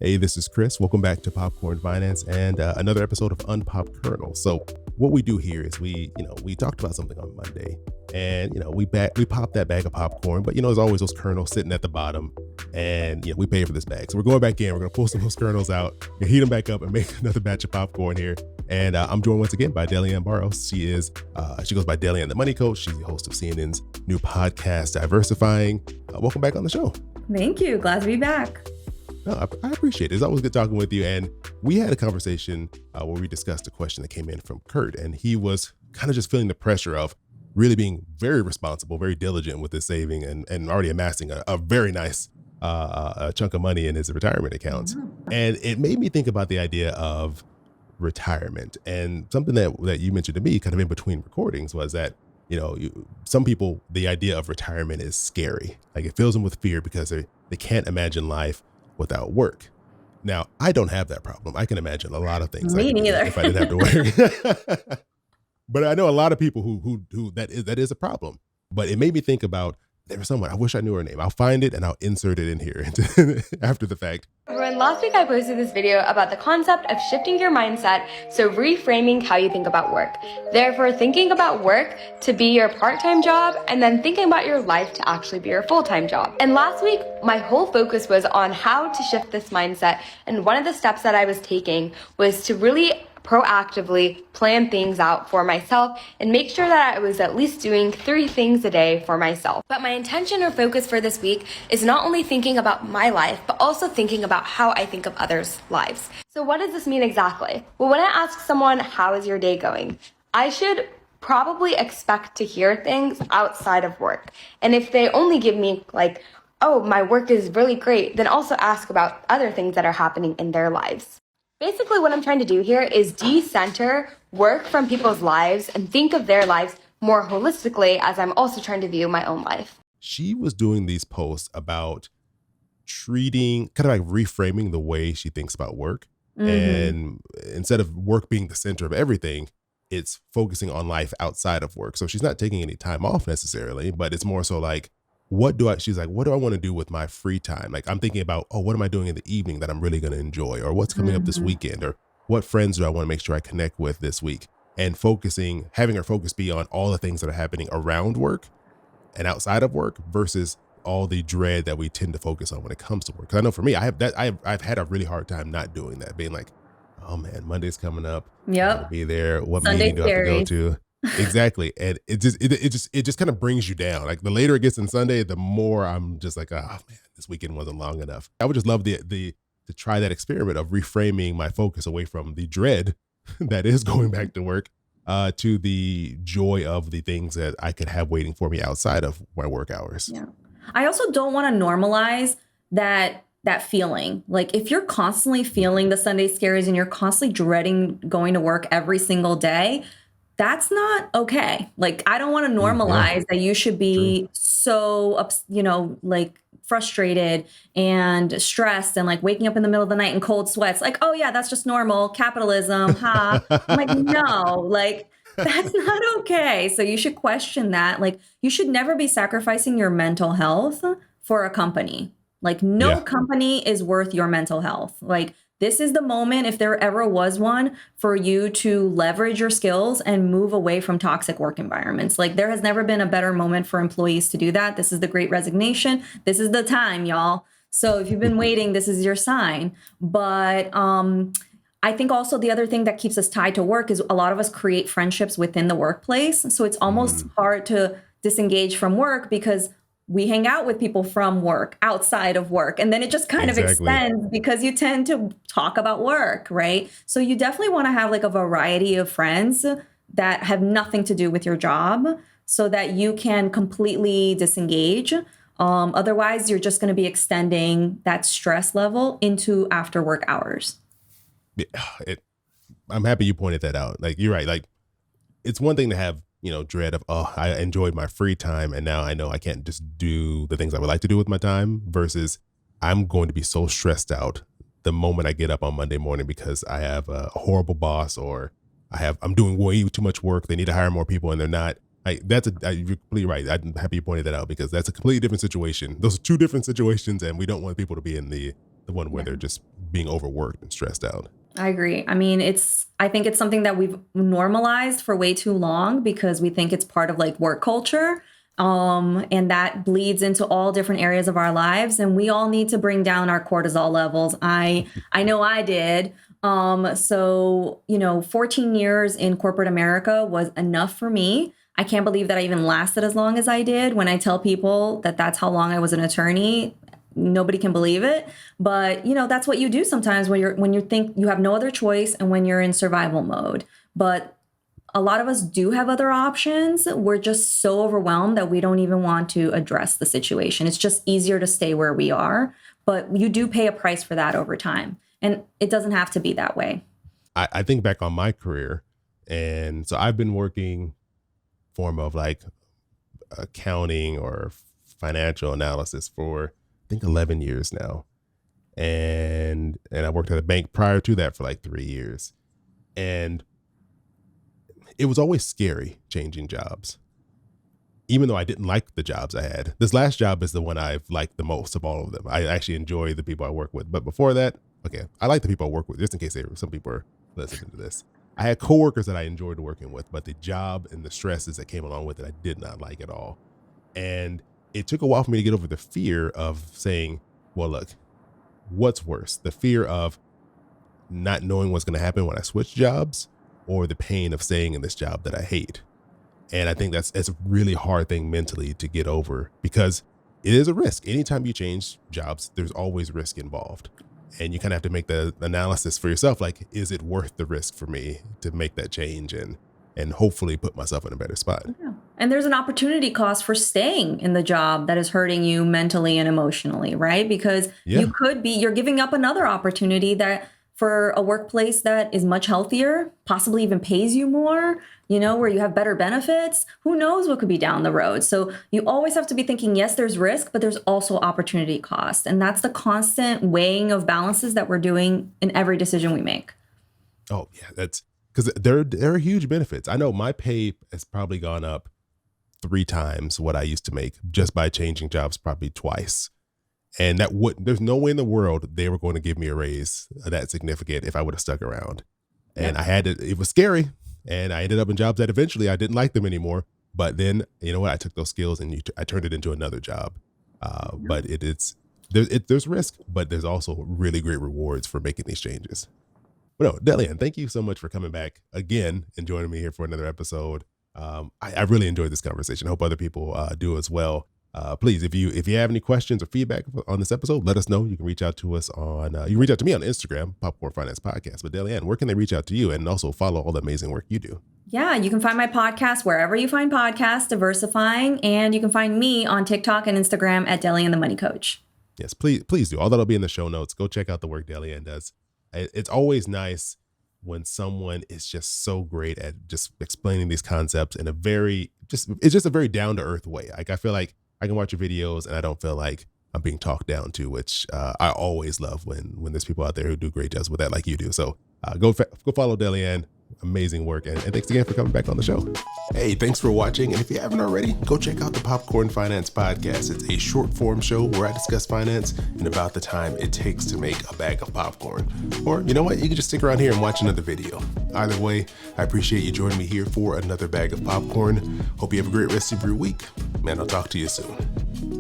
Hey, this is Chris. Welcome back to Popcorn Finance and another episode of UnPopped Kernel. So what we do here is we talked about something on Monday and, we pop that bag of popcorn, but, there's always those kernels sitting at the bottom and, we pay for this bag. So we're going back in, we're going to pull some of those kernels out and heat them back up and make another batch of popcorn here. And I'm joined once again by Delyanne Barros. She goes by Delyanne The Money Coach. She's the host of CNN's new podcast, Diversifying. Welcome back on the show. Thank you. Glad to be back. No, I appreciate it. It's always good talking with you. And we had a conversation where we discussed a question that came in from Kurt, and he was kind of just feeling the pressure of really being very responsible, very diligent with his saving and already amassing a very nice chunk of money in his retirement accounts. Mm-hmm. And it made me think about the idea of retirement, and something that you mentioned to me kind of in between recordings was that, some people, the idea of retirement is scary. Like it fills them with fear because they can't imagine life without work. Now, I don't have that problem. I can imagine a lot of things. Me neither. If I didn't have to work. But I know a lot of people who that is a problem. But it made me think about, there was someone, I wish I knew her name. I'll find it and I'll insert it in here after the fact. Everyone, last week I posted this video about the concept of shifting your mindset, so reframing how you think about work. Therefore, thinking about work to be your part-time job and then thinking about your life to actually be your full-time job. And last week, my whole focus was on how to shift this mindset. And one of the steps that I was taking was to really proactively plan things out for myself and make sure that I was at least doing 3 things a day for myself. But my intention or focus for this week is not only thinking about my life, but also thinking about how I think of others' lives. So what does this mean exactly? Well, when I ask someone, how is your day going? I should probably expect to hear things outside of work. And if they only give me like, oh, my work is really great, then also ask about other things that are happening in their lives. Basically, what I'm trying to do here is decenter work from people's lives and think of their lives more holistically, as I'm also trying to view my own life. She was doing these posts about treating, kind of like reframing the way she thinks about work. Mm-hmm. And instead of work being the center of everything, it's focusing on life outside of work. So she's not taking any time off necessarily, but it's more so like, she's like, what do I want to do with my free time? Like I'm thinking about, what am I doing in the evening that I'm really going to enjoy? Or what's coming up this weekend? Or what friends do I want to make sure I connect with this week? And having her focus be on all the things that are happening around work and outside of work versus all the dread that we tend to focus on when it comes to work. 'Cause I know for me, I've had a really hard time not doing that, being like, oh man, Monday's coming up. Yep. Be there. What Sunday's meeting do I have to go to? Exactly. And it just kind of brings you down. Like the later it gets on Sunday, the more I'm just like, oh man, this weekend wasn't long enough. I would just love to try that experiment of reframing my focus away from the dread that is going back to work to the joy of the things that I could have waiting for me outside of my work hours. Yeah. I also don't want to normalize that feeling. Like if you're constantly feeling the Sunday scaries and you're constantly dreading going to work every single day, that's not okay. Like, I don't want to normalize that you should be so, like frustrated and stressed and like waking up in the middle of the night in cold sweats. Like, oh yeah, that's just normal capitalism. I'm like, no, like that's not okay. So you should question that. Like you should never be sacrificing your mental health for a company. Like no company is worth your mental health. Like this is the moment, if there ever was one, for you to leverage your skills and move away from toxic work environments. Like there has never been a better moment for employees to do that. This is the Great Resignation. This is the time, y'all. So if you've been waiting, this is your sign. But I think also the other thing that keeps us tied to work is a lot of us create friendships within the workplace. So it's almost hard to disengage from work because we hang out with people from work, outside of work, and then it just kind of extends because you tend to talk about work, right? So you definitely want to have like a variety of friends that have nothing to do with your job so that you can completely disengage. Otherwise, you're just going to be extending that stress level into after work hours. I'm happy you pointed that out. Like, you're right. Like, it's one thing to have dread of, I enjoyed my free time and now I know I can't just do the things I would like to do with my time, versus I'm going to be so stressed out the moment I get up on Monday morning because I have a horrible boss or I'm doing way too much work. They need to hire more people and they're not. You're completely right. I'm happy you pointed that out because that's a completely different situation. Those are 2 different situations and we don't want people to be in the one where they're just being overworked and stressed out. I agree. I mean, I think it's something that we've normalized for way too long because we think it's part of like work culture. And that bleeds into all different areas of our lives. And we all need to bring down our cortisol levels. I know I did. So, 14 years in corporate America was enough for me. I can't believe that I even lasted as long as I did. When I tell people that that's how long I was an attorney, nobody can believe it. But, that's what you do sometimes when you think you have no other choice and when you're in survival mode. But a lot of us do have other options. We're just so overwhelmed that we don't even want to address the situation. It's just easier to stay where we are, but you do pay a price for that over time. And it doesn't have to be that way. I think back on my career, and so I've been working form of like accounting or financial analysis for I think 11 years now. And I worked at a bank prior to that for like 3 years. And it was always scary changing jobs, even though I didn't like the jobs I had. This last job is the one I've liked the most of all of them. I actually enjoy the people I work with. But before that, okay, I like the people I work with, just in case some people are listening to this. I had coworkers that I enjoyed working with, but the job and the stresses that came along with it, I did not like at all. And it took a while for me to get over the fear of saying, well, look, what's worse? The fear of not knowing what's going to happen when I switch jobs, or the pain of staying in this job that I hate. And I think it's a really hard thing mentally to get over because it is a risk. Anytime you change jobs, there's always risk involved. And you kind of have to make the analysis for yourself. Like, is it worth the risk for me to make that change and hopefully put myself in a better spot? Yeah. And there's an opportunity cost for staying in the job that is hurting you mentally and emotionally, right? Because you're giving up another opportunity that for a workplace that is much healthier, possibly even pays you more, where you have better benefits. Who knows what could be down the road? So you always have to be thinking, yes, there's risk, but there's also opportunity cost. And that's the constant weighing of balances that we're doing in every decision we make. Oh, yeah, that's because there are huge benefits. I know my pay has probably gone up 3 times what I used to make just by changing jobs, probably twice. And there's no way in the world they were going to give me a raise that significant if I would have stuck around. And it was scary. And I ended up in jobs that eventually I didn't like them anymore. But then, you know what? I took those skills and I turned it into another job. But there's risk, but there's also really great rewards for making these changes. But no, Delyanne, thank you so much for coming back again and joining me here for another episode. I really enjoyed this conversation. I hope other people do as well. Please, if you have any questions or feedback on this episode, let us know. You can reach out to us you can reach out to me on Instagram, Popcorn Finance Podcast. But Delyanne, where can they reach out to you and also follow all the amazing work you do? Yeah, you can find my podcast wherever you find podcasts, diversifying, and you can find me on TikTok and Instagram at Delyanne The Money Coach. Yes, please do. All that'll be in the show notes. Go check out the work Delyanne does. It's always nice when someone is just so great at just explaining these concepts in it's just a very down to earth way. Like, I feel like I can watch your videos and I don't feel like I'm being talked down to, which I always love when there's people out there who do great jobs with that like you do. So go follow Delyanne. Amazing work. And thanks again for coming back on the show. Hey, thanks for watching. And if you haven't already, go check out the Popcorn Finance Podcast. It's a short form show where I discuss finance in about the time it takes to make a bag of popcorn. Or you know what? You can just stick around here and watch another video. Either way, I appreciate you joining me here for another bag of popcorn. Hope you have a great rest of your week. Man, I'll talk to you soon.